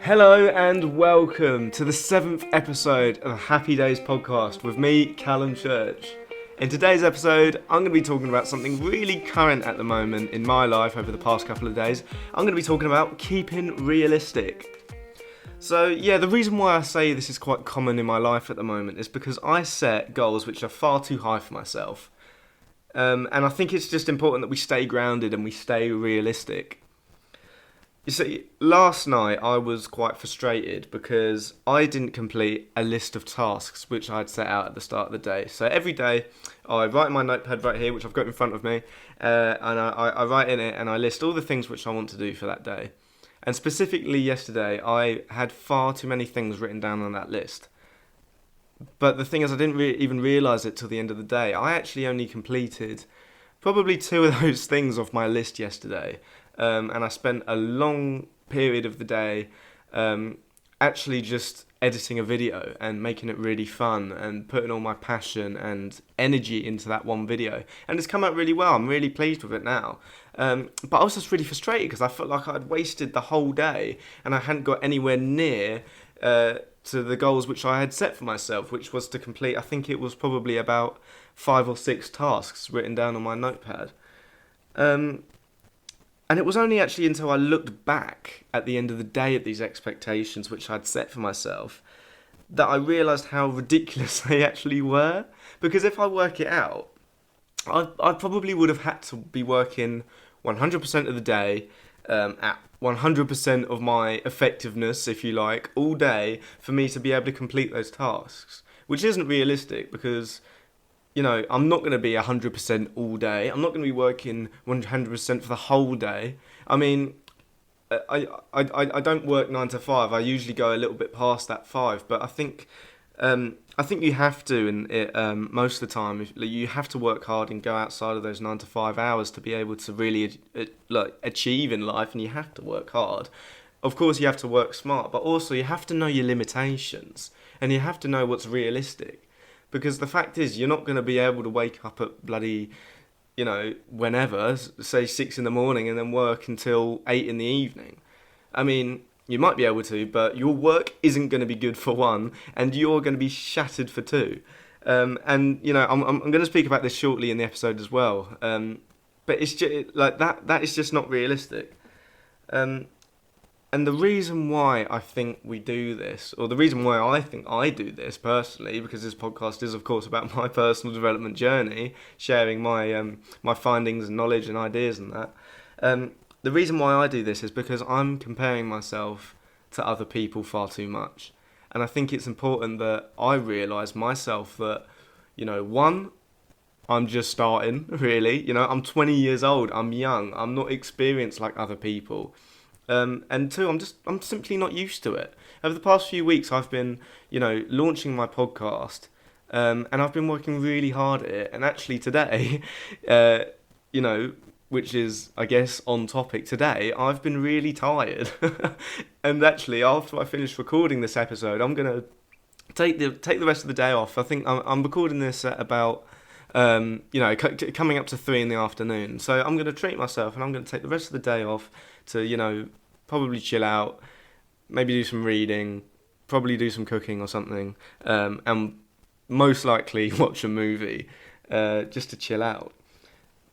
Hello and welcome to the 7th episode of Happy Days podcast with me, Callum Church. In today's episode, I'm going to be talking about something really current at the moment in my life over the past couple of days. I'm going to be talking about keeping realistic. So the reason why I say this is quite common in my life at the moment is because I set goals which are far too high for myself. And I think it's just important that we stay grounded and we stay realistic. You see, last night I was quite frustrated because I didn't complete a list of tasks which I'd set out at the start of the day. So every day I write in my notepad right here, which I've got in front of me, and I write in it and I list all the things which I want to do for that day. And specifically yesterday, I had far too many things written down on that list. But the thing is, I didn't even realise it till the end of the day. I actually only completed probably 2 of those things off my list yesterday. And I spent a long period of the day actually just editing a video and making it really fun and putting all my passion and energy into that one video. And it's come out really well. I'm really pleased with it now. But I was just really frustrated because I felt like I'd wasted the whole day and I hadn't got anywhere near to the goals which I had set for myself, which was to complete, I think it was probably about 5 or 6 tasks written down on my notepad. And it was only actually until I looked back at the end of the day at these expectations which I'd set for myself that I realised how ridiculous they actually were. Because if I work it out, I probably would have had to be working 100% of the day at 100% of my effectiveness, if you like, all day for me to be able to complete those tasks, which isn't realistic because, you know, I'm not going to be 100% all day. I'm not going to be working 100% for the whole day. I mean, I don't work 9 to 5. I usually go a little bit past that 5, but I think you have to, and most of the time, you have to work hard and go outside of those 9 to 5 hours to be able to really achieve in life, and you have to work hard. Of course, you have to work smart, but also you have to know your limitations, and you have to know what's realistic. Because the fact is, you're not going to be able to wake up at bloody, whenever, say 6 in the morning, and then work until 8 in the evening. I mean, you might be able to, but your work isn't going to be good for 1, and you're going to be shattered for 2. I'm going to speak about this shortly in the episode as well. But it's just, like that is just not realistic. And the reason why I think we do this, or the reason why I think I do this personally, because this podcast is, of course, about my personal development journey, sharing my findings and knowledge and ideas and that. The reason why I do this is because I'm comparing myself to other people far too much. And I think it's important that I realise myself that, one, I'm just starting, really. I'm 20 years old, I'm young, I'm not experienced like other people. And 2, I'm simply not used to it. Over the past few weeks, I've been, launching my podcast, and I've been working really hard at it. And actually today, which is, I guess, on topic today, I've been really tired. And actually, after I finish recording this episode, I'm gonna take the rest of the day off. I think I'm recording this at about coming up to 3 in the afternoon. So I'm gonna treat myself, and I'm gonna take the rest of the day off to probably chill out, maybe do some reading, probably do some cooking or something, and most likely watch a movie, just to chill out.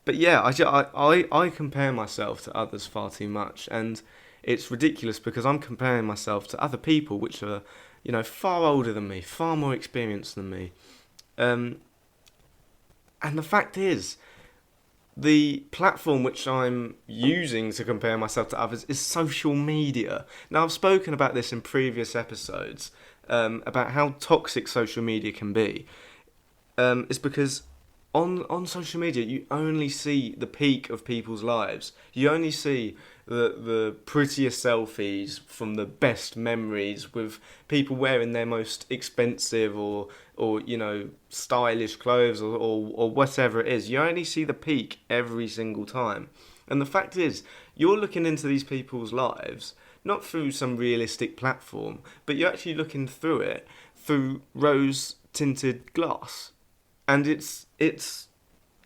But yeah, I compare myself to others far too much, and it's ridiculous because I'm comparing myself to other people which are, far older than me, far more experienced than me. And the fact is, the platform which I'm using to compare myself to others is social media. Now, I've spoken about this in previous episodes, about how toxic social media can be. It's because on social media, you only see the peak of people's lives. You only see the prettiest selfies from the best memories with people wearing their most expensive or stylish clothes or whatever it is. You only see the peak every single time. And the fact is, you're looking into these people's lives not through some realistic platform, but you're actually looking through it through rose-tinted glass. And it's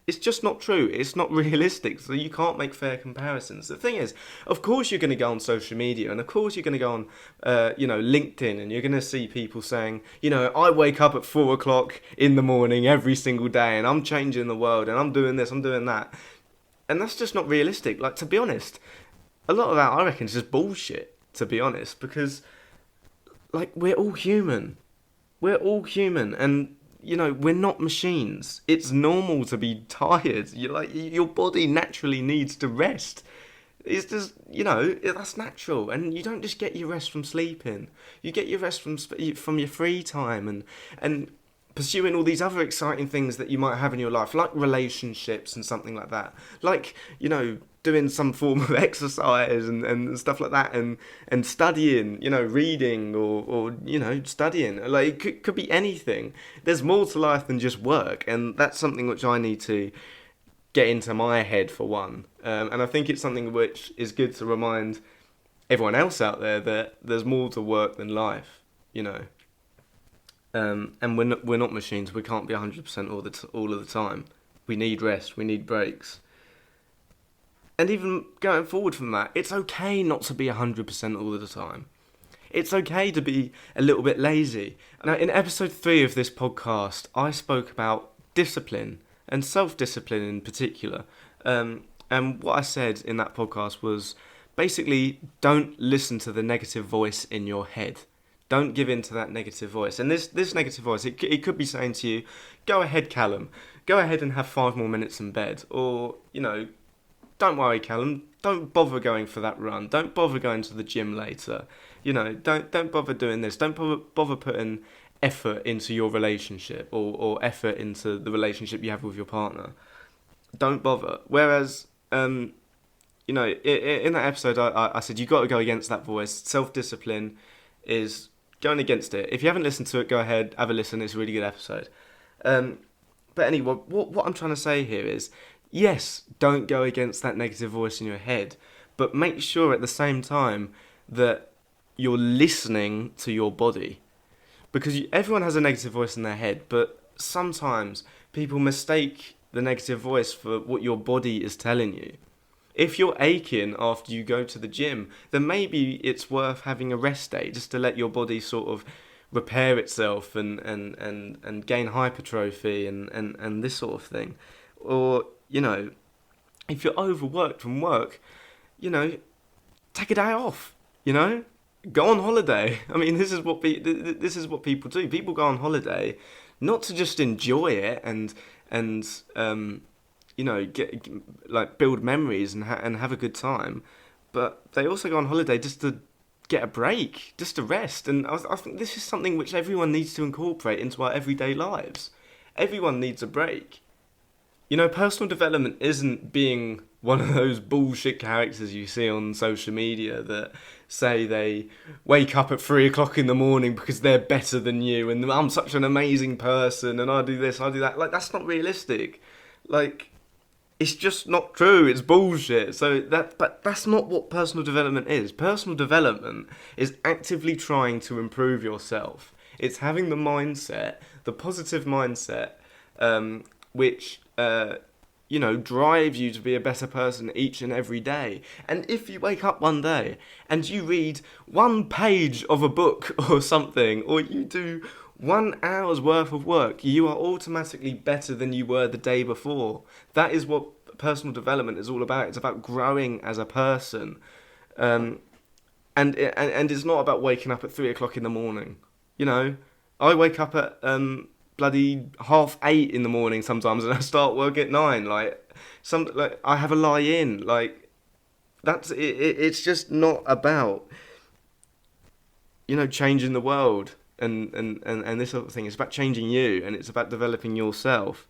It's just not true. It's not realistic. So you can't make fair comparisons. The thing is, of course you're going to go on social media, and of course you're going to go on, LinkedIn, and you're going to see people saying, I wake up at 4 o'clock in the morning every single day, and I'm changing the world, and I'm doing this, I'm doing that. And that's just not realistic. Like, to be honest, a lot of that, I reckon, is just bullshit, to be honest, because, like, we're all human. We're all human, and we're not machines. It's normal to be tired. Your body naturally needs to rest. It's just, that's natural. And you don't just get your rest from sleeping. You get your rest from your free time and pursuing all these other exciting things that you might have in your life, like relationships and something like that. Like, doing some form of exercise and stuff like that, and studying, reading or studying. Like, it could be anything. There's more to life than just work, and that's something which I need to get into my head, for one. And I think it's something which is good to remind everyone else out there that there's more to work than life, and we're not machines. We can't be 100% all of the time. We need rest. We need breaks. And even going forward from that, it's okay not to be 100% all of the time. It's okay to be a little bit lazy. Now, in episode 3 of this podcast, I spoke about discipline and self-discipline in particular. And what I said in that podcast was basically, don't listen to the negative voice in your head. Don't give in to that negative voice. And this negative voice, it could be saying to you, go ahead, Callum. Go ahead and have 5 more minutes in bed. Or, don't worry, Callum. Don't bother going for that run. Don't bother going to the gym later. Don't bother doing this. Don't bother putting effort into your relationship or effort into the relationship you have with your partner. Don't bother. Whereas, in that episode, I said you've got to go against that voice. Self-discipline is going against it. If you haven't listened to it, go ahead, have a listen. It's a really good episode. But anyway, what I'm trying to say here is, yes, don't go against that negative voice in your head, but make sure at the same time that you're listening to your body. Because everyone has a negative voice in their head, but sometimes people mistake the negative voice for what your body is telling you. If you're aching after you go to the gym, then maybe it's worth having a rest day just to let your body sort of repair itself and gain hypertrophy and this sort of thing. Or, if you're overworked from work, take a day off, go on holiday. I mean, this is what people do. People go on holiday not to just enjoy it and build memories and have a good time, but they also go on holiday just to get a break, just to rest. And I think this is something which everyone needs to incorporate into our everyday lives. Everyone needs a break. Personal development isn't being one of those bullshit characters you see on social media that say they wake up at 3 o'clock in the morning because they're better than you and I'm such an amazing person and I do this, I do that. Like, that's not realistic. Like, it's just not true. It's bullshit. But that's not what personal development is. Personal development is actively trying to improve yourself. It's having the mindset, the positive mindset, which drives you to be a better person each and every day. And if you wake up one day and you read 1 page of a book or something, or you do 1 hour's worth of work, you are automatically better than you were the day before. That is what personal development is all about. It's about growing as a person. And it's not about waking up at 3 o'clock in the morning. I wake up at bloody 8:30 in the morning sometimes, and I start work at 9. I have a lie in. That's it. It's just not about changing the world and this sort of thing. It's about changing you, and it's about developing yourself.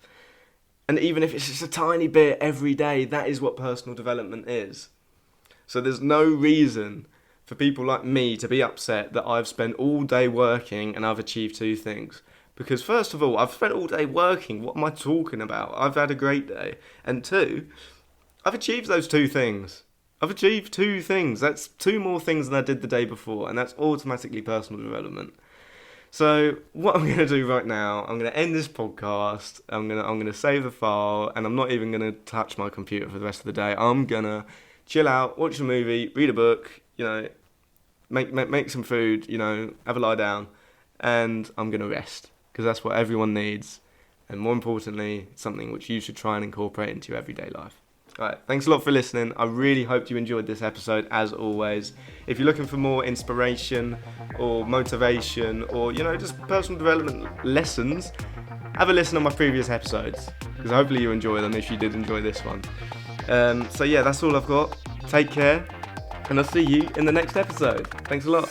And even if it's just a tiny bit every day, that is what personal development is. So there's no reason for people like me to be upset that I've spent all day working and I've achieved 2 things. Because first of all, I've spent all day working. What am I talking about? I've had a great day. And 2, I've achieved those 2 things. I've achieved 2 things. That's 2 more things than I did the day before. And that's automatically personal development. So what I'm gonna do right now, I'm gonna end this podcast. I'm gonna save the file, and I'm not even gonna touch my computer for the rest of the day. I'm gonna chill out, watch a movie, read a book, make some food, have a lie down, and I'm gonna rest because that's what everyone needs, and more importantly, it's something which you should try and incorporate into your everyday life. Alright, thanks a lot for listening. I really hope you enjoyed this episode, as always. If you're looking for more inspiration or motivation or, just personal development lessons, have a listen on my previous episodes, because hopefully you enjoy them if you did enjoy this one. So yeah, that's all I've got. Take care, and I'll see you in the next episode. Thanks a lot.